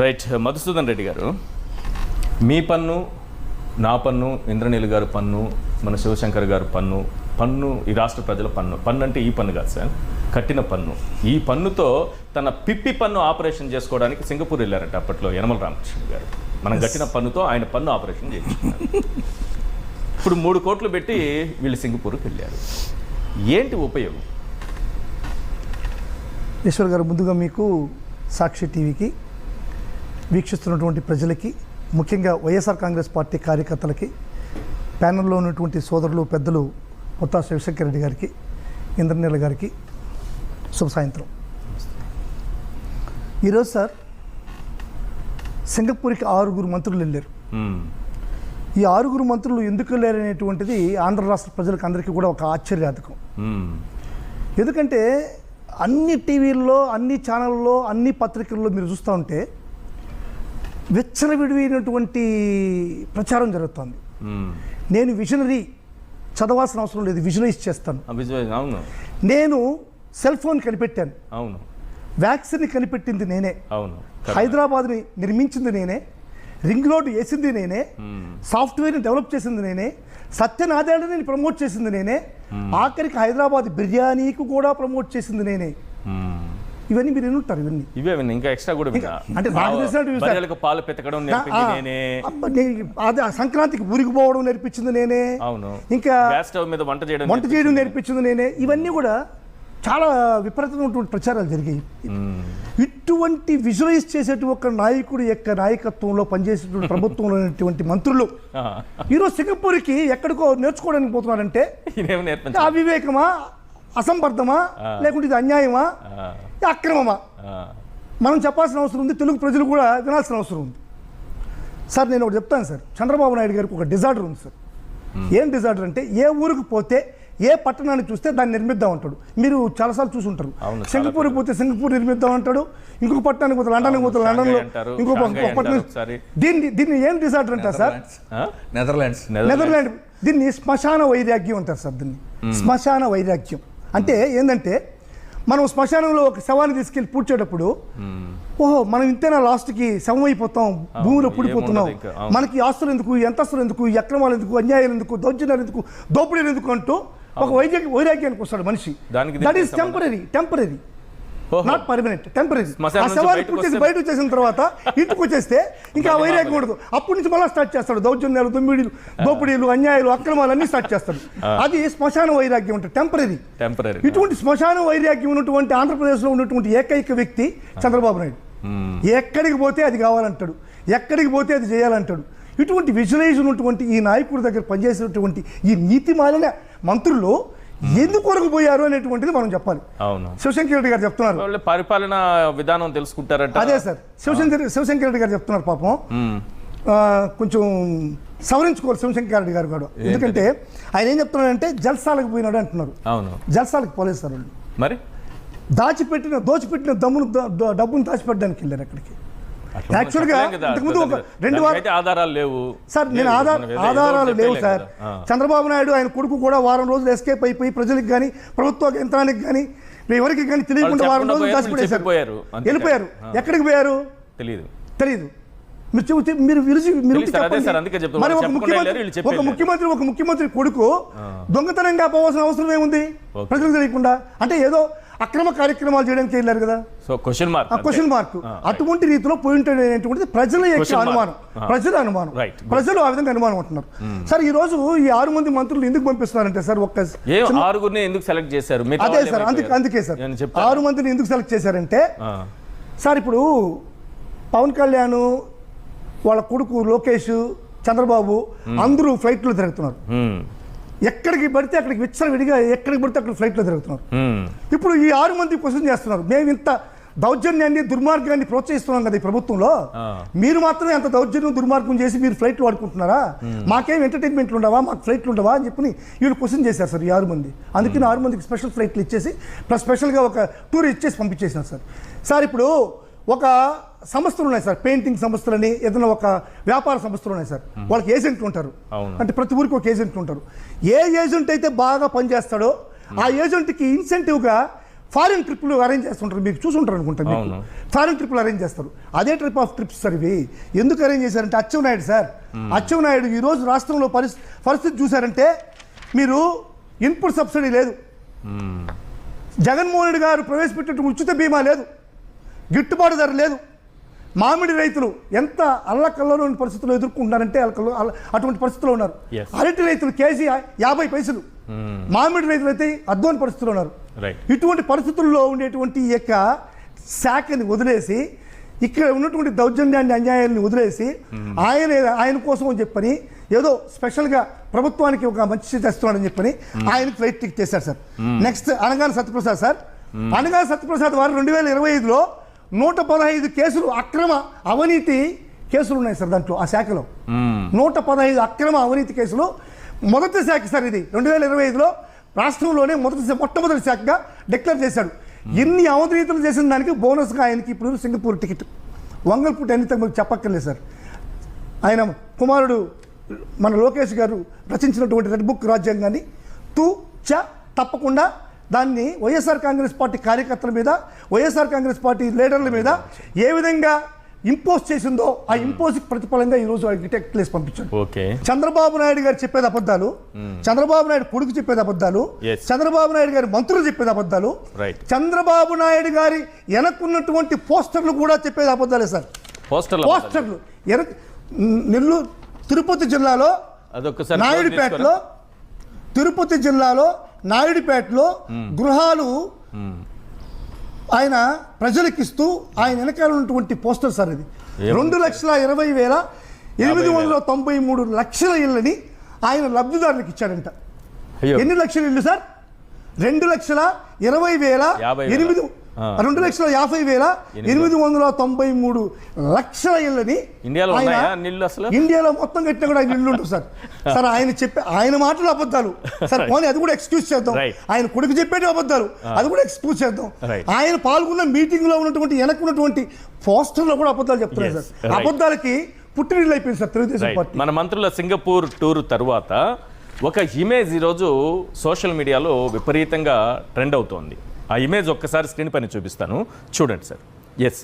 Right. Madhusudan Reddy గారు, మీ పన్ను, నా పన్ను, ఇంద్రనీల్ గారు పన్ను, మన శివశంకర్ గారు పన్ను ఈ రాష్ట్ర ప్రజల పన్ను అంటే ఈ పన్ను కాదు సార్, కట్టిన పన్ను. ఈ పన్నుతో తన పిప్పి పన్ను ఆపరేషన్ చేసుకోవడానికి సింగపూర్ వెళ్ళారట అప్పట్లో యనమల రామకృష్ణ గారు. మనం కట్టిన పన్నుతో ఆయన పన్ను ఆపరేషన్ చేయించుకున్నారు. ఇప్పుడు 3 కోట్లు పెట్టి వీళ్ళు సింగపూర్కి వెళ్ళారు. ఏంటి ఉపయోగం? ఈశ్వర్ గారు, ముందుగా మీకు సాక్షి టీవీకి, వీక్షిస్తున్నటువంటి ప్రజలకి, ముఖ్యంగా వైఎస్ఆర్ కాంగ్రెస్ పార్టీ కార్యకర్తలకి, ప్యానెల్లో ఉన్నటువంటి సోదరులు పెద్దలు పొత్తా శివశంకర్ రెడ్డి గారికి, ఇంద్రనీల గారికి శుభ సాయంత్రం. ఈరోజు సార్ సింగపూర్కి 6 మంత్రులు వెళ్ళారు. ఈ 6 మంత్రులు ఎందుకు వెళ్ళారు అనేటువంటిది ఆంధ్ర రాష్ట్ర ప్రజలకు అందరికీ కూడా ఒక ఆశ్చర్యార్థకం. ఎందుకంటే అన్ని టీవీల్లో, అన్ని ఛానళ్ళలో, అన్ని పత్రికల్లో మీరు చూస్తూ ఉంటే విచ్చలవిడినటువంటి ప్రచారం జరుగుతుంది. నేను విజనరీ చదవాల్సిన అవసరం లేదు, విజువలైజ్ చేస్తాను. అవును. నేను సెల్ ఫోన్ కనిపెట్టాను. అవును. వ్యాక్సిన్ కనిపెట్టింది నేనే. అవును. హైదరాబాద్ని నిర్మించింది నేనే. రింగ్ రోడ్ వేసింది నేనే. సాఫ్ట్వేర్ని డెవలప్ చేసింది నేనే. సత్యనారాయణని ప్రమోట్ చేసింది నేనే. ఆఖరికి హైదరాబాద్ బిర్యానీకి కూడా ప్రమోట్ చేసింది నేనే. ఇవన్నీ మీరు వినుంటారు. ఇవే ఇంకా ఎక్స్ట్రా కూడా అంటే నాకు తెలిసినట్టు పాలు పెతకడం నేనే, సంక్రాంతికి ఊరికి పోవడం నేర్పించింది నేనే. అవును. ఇంకా స్టవ్ మీద వంట చేయడం నేర్పించింది నేనే. ఇవన్నీ కూడా చాలా విపరీతమైనటువంటి ప్రచారాలు జరిగాయి. ఇటువంటి విజువలైజ్ చేసేటువంటి ఒక నాయకుడి యొక్క నాయకత్వంలో పనిచేసేటువంటి ప్రభుత్వంలో ఉన్నటువంటి మంత్రులు ఈరోజు సింగపూర్కి ఎక్కడికో నేర్చుకోవడానికి పోతున్నారంటే అవివేకమా, అసంబద్ధమా, లేకుంటే ఇది అన్యాయమా, అక్రమమా మనం చెప్పాల్సిన అవసరం ఉంది. తెలుగు ప్రజలు కూడా వినాల్సిన అవసరం ఉంది. సార్ నేను ఒకటి చెప్తాను సార్, చంద్రబాబు నాయుడు గారికి ఒక డిజార్డర్ ఉంది సార్. ఏం డిజార్డర్ అంటే ఏ ఊరికి పోతే, ఏ పట్టణాన్ని చూస్తే దాన్ని నిర్మిద్దాం అంటాడు. మీరు చాలాసార్లు చూసి ఉంటారు. సింగపూర్కి పోతే సింగపూర్ నిర్మిద్దాం అంటాడు, ఇంకొక పట్టణానికి పోతే లండన్కి పోతే లండన్లో, ఇంకొక పట్టణం. దీన్ని ఏం డిజార్డర్ అంటారు సార్? నెదర్లాండ్. దీన్ని శ్మశాన వైరాగ్యం అంటారు సార్. దీన్ని శ్మశాన వైరాగ్యం అంటే ఏంటంటే, మనం శ్మశానంలో ఒక శవాన్ని తీసుకెళ్ళి పూడ్చేటప్పుడు, ఓహో మనం ఇంతేనా లాస్ట్కి శవం అయిపోతాం, భూమిలో పుడిపోతున్నాం, మనకి ఆస్తులు ఎందుకు, ఎంతస్తులు ఎందుకు, ఈ అక్రమాలు ఎందుకు, అన్యాయాలు ఎందుకు, దౌర్జన్యాలు ఎందుకు, దోపిడీలు ఎందుకు అంటూ ఒక వైరాగ్యానికి వస్తాడు మనిషి. That is temporary, not permanent, temporary. ఆ శవాన్ని పూడ్చేసి బయట వచ్చేసిన తర్వాత ఇంటికి వచ్చేస్తే ఇంకా ఆ వైరాగ్యం ఉండదు. అప్పటి నుంచి మళ్ళీ స్టార్ట్ చేస్తాడు దౌర్జన్యాలు, దోపిడీలు, అన్యాయాలు, అక్రమాలు అన్ని స్టార్ట్ చేస్తాడు. అది శ్మశాన వైరాగ్యం అంటే టెంపరీ. ఇటువంటి శ్మశాన వైరాగ్యం ఉన్నటువంటి ఆంధ్రప్రదేశ్లో ఉన్నటువంటి ఏకైక వ్యక్తి చంద్రబాబు నాయుడు. ఎక్కడికి పోతే అది కావాలంటాడు, ఎక్కడికి పోతే అది చేయాలంటాడు. ఇటువంటి విజువలైజ్ ఉన్నటువంటి ఈ నాయకుడి దగ్గర పనిచేసేటువంటి ఈ నీతి మాలిన మంత్రులు ఎందుకు వరకు పోయారు అనేటువంటిది మనం చెప్పాలి. శివశంకర్ రెడ్డి గారు చెప్తున్నారు, పరిపాలన విధానం తెలుసుకుంటారంట. అదే సార్, శివశంకర్ రెడ్డి గారు చెప్తున్నారు. పాపం కొంచెం సవరించుకోవాలి శివశంకర్ రెడ్డి గారు కూడా. ఎందుకంటే ఆయన ఏం చెప్తున్నాడంటే జల్సాలకు పోయినాడు అంటున్నారు. జల్సాలకు పోలేదు సార్ వాళ్ళు. మరి దోచిపెట్టిన డబ్బును దాచిపెట్టడానికి వెళ్ళారు అక్కడికి. యాక్చువల్గా ఇంతకుముందు ఒక 2 వారాలు ఆధారాలు లేవు సార్. నేను ఆధారాలు లేవు సార్. చంద్రబాబు నాయుడు ఆయన కొడుకు కూడా వారం రోజులు ఎస్కేప్ అయిపోయి ప్రజలకు కానీ, ప్రభుత్వ యంత్రానికి కానీ, ఎవరికి కానీ తెలియకుండా వారం రోజులు దాచిపెట్టేశారు, వెళ్ళిపోయారు. ఎక్కడికి పోయారు తెలియదు. మీరు మరి ఒక ముఖ్యమంత్రి కొడుకు దొంగతనంగా పోవాల్సిన అవసరం ఏముంది ప్రజలకు తెలియకుండా? అంటే ఏదో అక్రమ కార్యక్రమాలు చేయడానికి వెళ్ళారు కదా. సో క్వశ్చన్ మార్క్ అటువంటి రీతిలో పోయి ఉంటాడనేటువంటిది ప్రజల యొక్క అనుమానం. ప్రజలు ఆ విధంగా అనుమానం అంటున్నారు. సార్ ఈ రోజు ఈ 6 మంది మంత్రులు ఎందుకు పంపిస్తున్నారంటే సార్, ఎందుకు సెలెక్ట్ చేశారు? అదే సార్, అందుకే సార్ 6 మందిని ఎందుకు సెలెక్ట్ చేశారంటే, సార్ ఇప్పుడు పవన్ కళ్యాణ్, వాళ్ళ కొడుకు లోకేష్, చంద్రబాబు అందరూ ఫ్లైట్లో తిరుగుతున్నారు. ఎక్కడికి పడితే అక్కడికి విచ్చలవిడిగా ఎక్కడికి పడితే అక్కడ ఫ్లైట్లో తిరుగుతున్నారు. ఇప్పుడు ఈ 6 మంది క్వశ్చన్ చేస్తున్నారు, మేము ఇంత దౌర్జన్యాన్ని, దుర్మార్గాన్ని ప్రోత్సహిస్తున్నాం కదా ఈ ప్రభుత్వంలో, మీరు మాత్రమే అంత దౌర్జన్యం, దుర్మార్గం చేసి మీరు ఫ్లైట్లు వాడుకుంటున్నారా? మాకేం ఎంటర్టైన్మెంట్లు ఉండవా, మాకు ఫ్లైట్లు ఉండవా అని చెప్పి వీళ్ళు క్వశ్చన్ చేశారు సార్ ఈ 6 మంది. అందుకని 6 మందికి స్పెషల్ ఫ్లైట్లు ఇచ్చేసి ప్లస్ స్పెషల్గా ఒక టూర్ ఇచ్చేసి పంపించేసినారు సార్. సార్ ఇప్పుడు ఒక సంస్థలు ఉన్నాయి సార్, పెయింటింగ్ సంస్థలని, ఏదైనా ఒక వ్యాపార సంస్థలు ఉన్నాయి సార్, వాళ్ళకి ఏజెంట్లు ఉంటారు. అంటే ప్రతి ఊరికి ఒక ఏజెంట్లు ఉంటారు. ఏ ఏజెంట్ అయితే బాగా పనిచేస్తాడో ఆ ఏజెంట్కి ఇన్సెంటివ్గా ఫారిన్ ట్రిప్లు అరేంజ్ చేస్తుంటారు, మీకు చూసుంటారు అనుకుంటారు, మీకు అవును. ఫారిన్ ట్రిప్లు అరేంజ్ చేస్తారు. అదే ట్రిప్ ఆఫ్ ట్రిప్స్ సార్ ఇవి. ఎందుకు అరేంజ్ చేశారంటే అచ్చెన్నాయుడు సార్, అచ్చెన్నాయుడు ఈరోజు రాష్ట్రంలో పరిస్థితి చూశారంటే మీరు ఇన్పుట్ సబ్సిడీ లేదు, జగన్మోహన్ రెడ్డి గారు ప్రవేశపెట్టిన ఉచిత బీమా లేదు, గిట్టుబాటు ధర లేదు, మామిడి రైతులు ఎంత అల్లకల్లో పరిస్థితులు ఎదుర్కొంటున్నారంటే అటువంటి పరిస్థితుల్లో ఉన్నారు. Yes. అరటి రైతులు కేజీ 50 పైసలు, మామిడి రైతులు అయితే అద్వాని పరిస్థితుల్లో ఉన్నారు. Right. ఇటువంటి పరిస్థితుల్లో ఉండేటువంటి ఈ యొక్క శాఖని వదిలేసి ఇక్కడ ఉన్నటువంటి దౌర్జన్యాన్ని అన్యాయాన్ని వదిలేసి ఆయన కోసం అని చెప్పని ఏదో స్పెషల్గా ప్రభుత్వానికి ఒక మంచి చేస్తున్నాడని చెప్పని ఆయనకి ఫ్లైట్ టికెట్ చేశారు sir. Next Anagani Satyaprasad sir, Anagani Satyaprasad వారు 2025లో 115 కేసులు అక్రమ అవినీతి కేసులు ఉన్నాయి సార్ దాంట్లో, ఆ శాఖలో 115 అక్రమ అవినీతి కేసులు. మొదటి శాఖ సార్ ఇది 2025లో రాష్ట్రంలోనే మొట్టమొదటి శాఖగా డిక్లేర్ చేశాడు. ఎన్ని అవినీతులు చేసిన దానికి బోనస్గా ఆయనకి ఇప్పుడు సింగపూర్ టికెట్. వంగల్పూట ఎన్నిత మీకు చెప్పక్కర్లేదు సార్. ఆయన కుమారుడు మన లోకేష్ గారు రచించినటువంటి రెడ్ బుక్ రాజ్యాంగాన్ని తప్పకుండా దాన్ని వైఎస్ఆర్ కాంగ్రెస్ పార్టీ కార్యకర్తల మీద, వైఎస్ఆర్ కాంగ్రెస్ పార్టీ లీడర్ల మీద ఏ విధంగా ఇంపోజ్ చేసిందో ఆ ఇంపోజ్ ప్రతిఫలంగా ఈరోజు టికెట్లు వేసి పంపించాడు. ఓకే. చంద్రబాబు నాయుడు గారు చెప్పేది అబద్ధాలు, చంద్రబాబు నాయుడు కొడుకు చెప్పేది అబద్ధాలు, చంద్రబాబు నాయుడు గారి మంత్రులు చెప్పేది అబద్ధాలు, చంద్రబాబు నాయుడు గారి వెనక్కున్నటువంటి పోస్టర్లు కూడా చెప్పేది అబద్ధాలే సార్. పోస్టర్లు నెల్లూరు తిరుపతి జిల్లాలో నాయుడుపేటలో, తిరుపతి జిల్లాలో నాయుడుపేటలో గృహాలు ఆయన ప్రజలకు ఇస్తూ ఆయన వెనకాల ఉన్నటువంటి పోస్టర్ సార్ ఇది. 2,20,893 లక్షల ఇళ్ళని ఆయన లబ్ధిదారులకు ఇచ్చాడంట. ఎన్ని లక్షల ఇళ్ళు సార్? 2,20,893 లక్షల ఇళ్ళని ఇండియాలో మొత్తం కట్టినా కూడా ఆయన ఇల్లు ఉంటుంది సార్. సార్ ఆయన మాటలు అబద్ధాలు సార్, పోనీ అది కూడా ఎక్స్క్యూజ్ చేద్దాం. ఆయన కొడుకు చెప్పేటి అబద్ధాలు, అది కూడా ఎక్స్క్యూజ్ చేద్దాం. ఆయన పాల్గొన్న మీటింగ్ లో ఉన్నటువంటి వెనక్కున్నటువంటి పోస్టర్లో కూడా అబద్ధాలు చెప్తున్నారు సార్. అబద్ధాలకి పుట్టినిల్లు అయిపోయింది సార్ తెలుగుదేశం పార్టీ. మన మంత్రుల సింగపూర్ టూర్ తర్వాత ఒక ఇమేజ్ ఈరోజు సోషల్ మీడియాలో విపరీతంగా ట్రెండ్ అవుతోంది. ఆ ఇమేజ్ ఒక్కసారి స్క్రీన్ పైన చూపిస్తాను, చూడండి సార్. ఎస్,